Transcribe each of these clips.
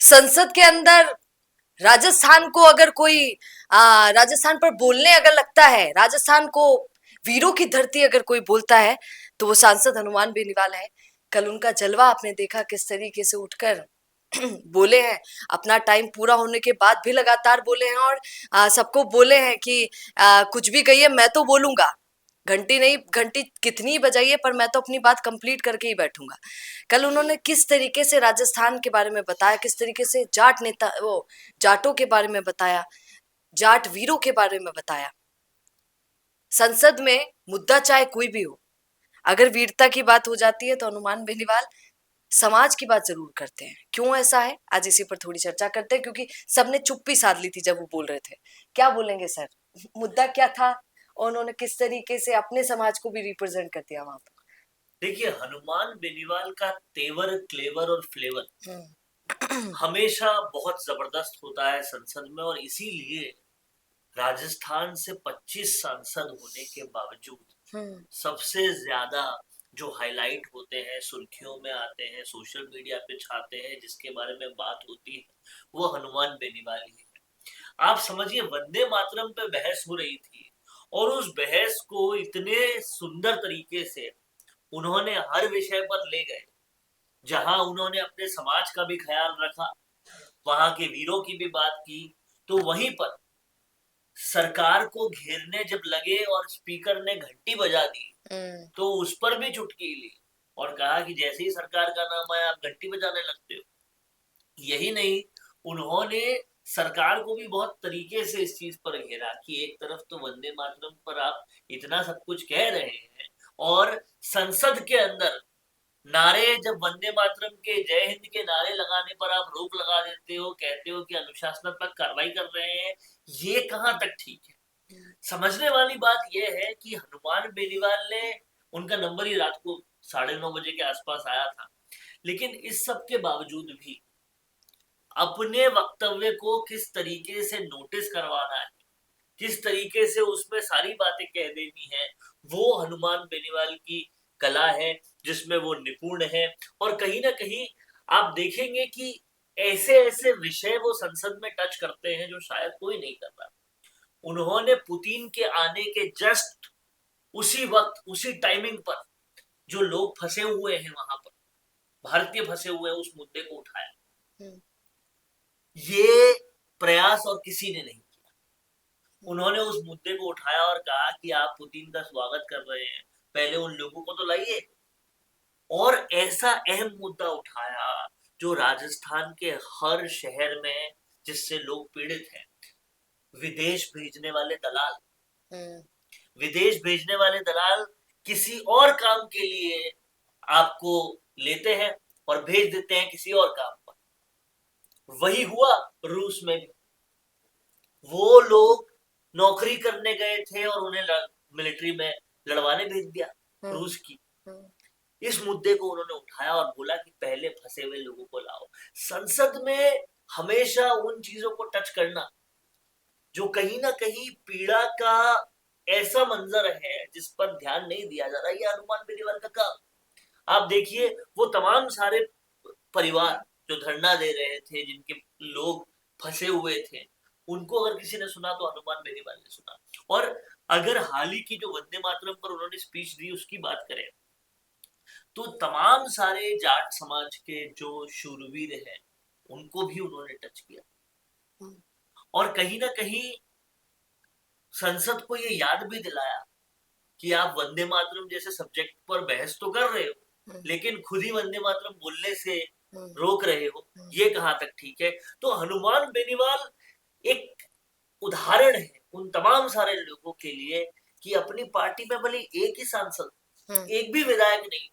संसद के अंदर राजस्थान को अगर कोई राजस्थान पर बोलने अगर लगता है, राजस्थान को वीरों की धरती अगर कोई बोलता है तो वो सांसद हनुमान बेनीवाल है। कल उनका जलवा आपने देखा किस तरीके से उठकर बोले हैं। अपना टाइम पूरा होने के बाद भी लगातार बोले हैं और सबको बोले हैं कि कुछ भी कहिए मैं तो बोलूंगा, घंटी नहीं घंटी कितनी बजाइए पर मैं तो अपनी बात कंप्लीट करके ही बैठूंगा। कल उन्होंने किस तरीके से राजस्थान के बारे में बताया, किस तरीके से जाट नेता वो जाटों के बारे में बताया, जाट वीरों के बारे में बताया। संसद में मुद्दा चाहे कोई भी हो, अगर वीरता की बात हो जाती है तो हनुमान बेनीवाल समाज की बात जरूर करते हैं। क्यों ऐसा है, आज इसी पर थोड़ी चर्चा करते हैं, क्योंकि सबने चुप्पी साध ली थी जब वो बोल रहे थे। क्या बोलेंगे सर, मुद्दा क्या था और उन्होंने किस तरीके से अपने समाज को भी रिप्रेजेंट कर दिया वहां पर? देखिए, हनुमान बेनीवाल का तेवर, क्लेवर और फ्लेवर हमेशा बहुत जबरदस्त होता है संसद में। और इसीलिए राजस्थान से 25 सांसद होने के बावजूद सबसे ज्यादा जो हाईलाइट होते हैं, सुर्खियों में आते हैं, सोशल मीडिया पे छाते हैं, जिसके बारे में बात होती है, वो हनुमान बेनीवाल ही है। आप समझिए, वंदे मातरम पे बहस हो रही थी और उस बहस को इतने सुंदर तरीके से उन्होंने हर विषय पर ले गए। जहां उन्होंने अपने समाज का भी ख्याल रखा, वहां के वीरों की भी बात की, तो वहीं पर सरकार को घेरने जब लगे और स्पीकर ने घंटी बजा दी तो उस पर भी चुटकी ली और कहा कि जैसे ही सरकार का नाम आया आप घंटी बजाने लगते हो। यही नहीं, उन्होंने सरकार को भी बहुत तरीके से इस चीज पर घेरा कि एक तरफ तो वंदे मातरम पर आप इतना सब कुछ कह रहे हैं और संसद के अंदर नारे, जब वंदे मातरम के, जय हिंद के नारे लगाने पर आप रोक लगा देते हो, कहते हो कि अनुशासनात्मक कार्रवाई कर रहे हैं। ये कहां तक ठीक है? समझने वाली बात यह है कि हनुमान बेनीवाल ने, उनका नंबर ही रात को 9:30 बजे के आसपास आया था, लेकिन इस सब के बावजूद भी अपने वक्तव्य को किस तरीके से नोटिस करवाना है, किस तरीके से उसमें सारी बातें कह देनी है, वो हनुमान बेनीवाल की कला है, जिसमें वो निपुण है। और कहीं ना कहीं आप देखेंगे कि ऐसे ऐसे विषय वो संसद में टच करते हैं जो शायद कोई नहीं कर रहा। उन्होंने पुतिन के आने के जस्ट उसी वक्त, उसी टाइमिंग पर जो लोग फंसे हुए हैं वहां पर, भारतीय फंसे हुए हैं, उस मुद्दे को उठाया। ये प्रयास और किसी ने नहीं किया। उन्होंने उस मुद्दे को उठाया और कहा कि आप पुतिन का स्वागत कर रहे हैं, पहले उन लोगों को तो लाइए। और ऐसा अहम मुद्दा उठाया जो राजस्थान के हर शहर में, जिससे लोग पीड़ित हैं, विदेश भेजने वाले दलाल, विदेश भेजने वाले दलाल किसी और काम के लिए आपको लेते हैं और भेज देते हैं किसी और काम पर। वही हुआ रूस में भी। वो लोग नौकरी करने गए थे और उन्हें मिलिट्री में लड़वाने भेज दिया रूस की। इस मुद्दे को उन्होंने उठाया और बोला कि पहले फंसे हुए लोगों को लाओ। संसद में हमेशा उन चीजों को टच करना जो कहीं ना कहीं पीड़ा का ऐसा मंजर है जिस पर ध्यान नहीं दिया जा रहा, ये हनुमान बेनीवाल का काम। आप देखिए, वो तमाम सारे परिवार जो धरना दे रहे थे, जिनके लोग फंसे हुए थे, उनको अगर किसी ने सुना तो हनुमान बेनीवाल ने सुना। और अगर हाल ही की जो वंदे मातरम पर उन्होंने स्पीच दी उसकी बात करें, तो तमाम सारे जाट समाज के जो शूरवीर हैं उनको भी उन्होंने टच किया और कहीं ना कहीं संसद को ये याद भी दिलाया कि आप वंदे मातरम जैसे सब्जेक्ट पर बहस तो कर रहे हो, लेकिन खुद ही वंदे मातरम बोलने से रोक रहे हो, ये कहां तक ठीक है? तो हनुमान बेनीवाल एक उदाहरण है उन तमाम सारे लोगों के लिए कि अपनी पार्टी में भले एक ही सांसद, एक भी विधायक नहीं,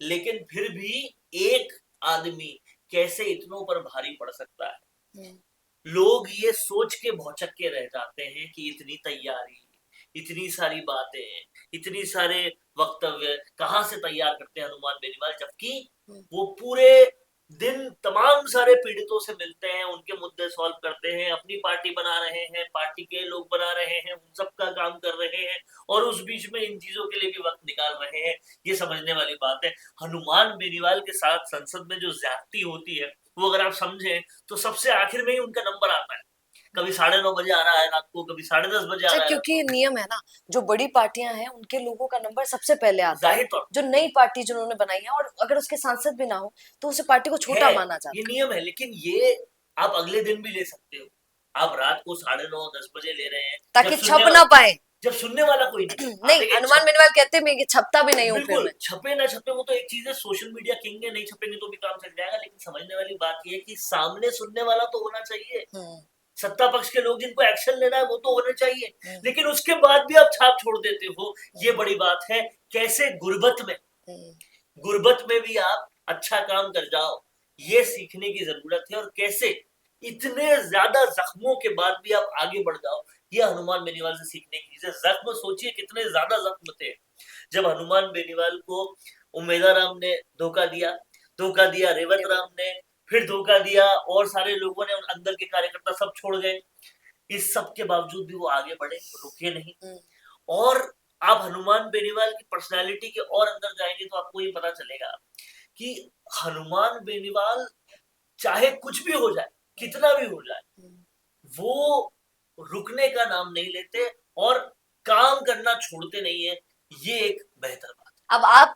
लेकिन फिर भी एक आदमी कैसे इतनों पर भारी पड़ सकता है। लोग ये सोच के भौचक के रह जाते हैं कि इतनी तैयारी, इतनी सारी बातें, इतनी सारे वक्तव्य कहां से तैयार करते हैं हनुमान बेनीवाल, जबकि वो पूरे दिन तमाम सारे पीड़ितों से मिलते हैं, उनके मुद्दे सॉल्व करते हैं, अपनी पार्टी बना रहे हैं, पार्टी के लोग बना रहे हैं, उन सब का काम कर रहे हैं और उस बीच में इन चीजों के लिए भी वक्त निकाल रहे हैं। ये समझने वाली बात है। हनुमान बेनीवाल के साथ संसद में जो ज्यादती होती है वो अगर आप समझे तो सबसे आखिर में ही उनका नंबर आता है। कभी 9:30 बजे आ रहा है रात को, कभी 10:30 बजे आ रहा है। क्योंकि ये नियम है ना, जो बड़ी पार्टियां हैं उनके लोगों का नंबर सबसे पहले आता है। जाहिर तौर जो नई पार्टी जिन्होंने बनाई है, और अगर उसके सांसद भी ना हो तो उसे पार्टी को छोटा माना जाता है, ये नियम है। लेकिन ये आप अगले दिन भी ले सकते हो। आप रात को 9:30 10 बजे ले रहे हैं ताकि छप ना पाए। जब सुनने वाला कोई नहीं। नहीं, हनुमान बेनीवाल कहते हैं कि छपता भी नहीं हूँ फिर बिल्कुल, मैं। छपे ना छपे वो तो एक चीज है, सोशल मीडिया किंग है, नहीं छपेंगे तो भी काम चल जाएगा। लेकिन समझने वाली बात ये है कि सामने सुनने वाला तो होना चाहिए। सत्ता पक्ष के लोग जिनको एक्शन लेना है वो तो होने चाहिए, लेकिन उसके बाद भी आप छाप छोड़ देते हो, ये बड़ी बात है। कैसे गुर्बत में भी आप अच्छा काम कर जाओ, ये सीखने की जरूरत है। और कैसे इतने ज्यादा जख्मों के बाद भी आप आगे बढ़ जाओ, ये हनुमान बेनीवाल से सीखने की चीज है। जख्म सोचिए कितने ज्यादा जख्म थे जब हनुमान बेनीवाल को उमेदा राम ने धोखा दिया, रेवत राम ने फिर धोखा दिया, और सारे लोगों ने, अंदर के कार्यकर्ता सब छोड़ गए। इस सब के बावजूद भी वो आगे बढ़े, रुके नहीं। और आप हनुमान बेनीवाल की पर्सनालिटी के और अंदर जाएंगे तो आपको ये पता चलेगा कि हनुमान बेनीवाल चाहे कुछ भी हो जाए, कितना भी हो जाए, वो रुकने का नाम नहीं लेते और काम करना छोड़ते नहीं है। ये एक बेहतर बात है। अब आप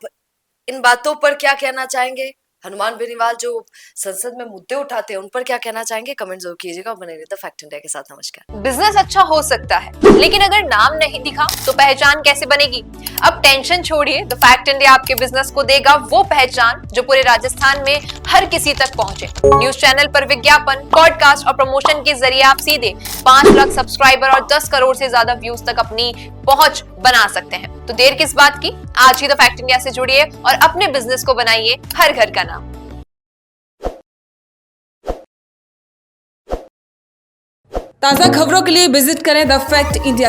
इन बातों पर क्या कहना चाहेंगे? हनुमान बेनीवाल जो संसद में मुद्दे उठाते हैं उन पर क्या कहना चाहेंगे? कमेंट जरूर कीजिएगा। बने रहिए द फैक्ट इंडिया के साथ। नमस्कार। बिजनेस अच्छा हो सकता है, लेकिन अगर नाम नहीं दिखा तो पहचान कैसे बनेगी? अब टेंशन छोड़िए, द फैक्ट इंडिया आपके बिजनेस को देगा वो पहचान जो पूरे राजस्थान में हर किसी तक पहुंचे। न्यूज चैनल पर विज्ञापन, पॉडकास्ट और प्रमोशन के जरिए आप सीधे 5 लाख सब्सक्राइबर और 10 करोड़ से ज्यादा व्यूज तक अपनी पहुंच बना सकते हैं। तो देर किस बात की, आज ही द फैक्ट इंडिया से जुड़िए और अपने बिजनेस को बनाइए हर घर का नाम। ताज़ा खबरों के लिए विजिट करें द फैक्ट इंडिया।